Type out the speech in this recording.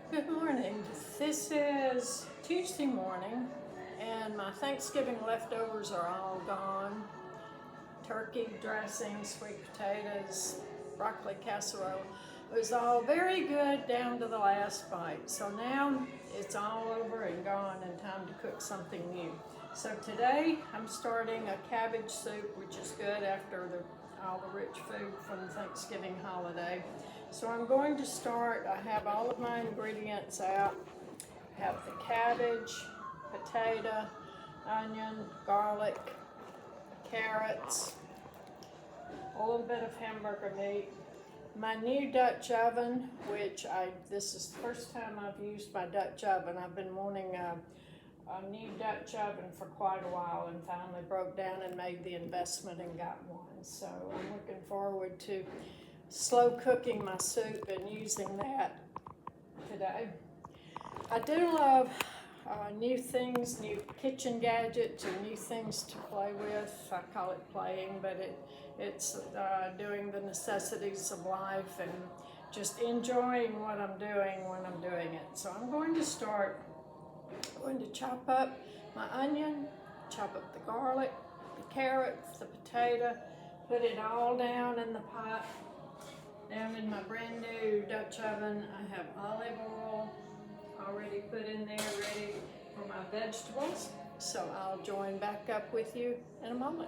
Good morning. This is Tuesday morning, and my Thanksgiving leftovers are all gone. Turkey dressing, sweet potatoes, broccoli casserole. It was all very good down to the last bite. So now it's all over and gone and time to cook something new. So today I'm starting a cabbage soup, which is good after all the rich food from the Thanksgiving holiday. So I'm going to start, I have all of my ingredients out. I have the cabbage, potato, onion, garlic, carrots, a little bit of hamburger meat. My new Dutch oven, this is the first time I've used my Dutch oven. I've been wanting a new Dutch oven for quite a while and finally broke down and made the investment and got one. So I'm looking forward to slow cooking my soup and using that today. I do love new things, new kitchen gadgets, or new things to play with. I call it playing, but it's doing the necessities of life and just enjoying what I'm doing when I'm doing it. So I'm going to chop up my onion, chop up the garlic, the carrots, the potato, put it all down in the pot. Down in my brand new Dutch oven, I have olive oil already put in there, ready for my vegetables. So I'll join back up with you in a moment.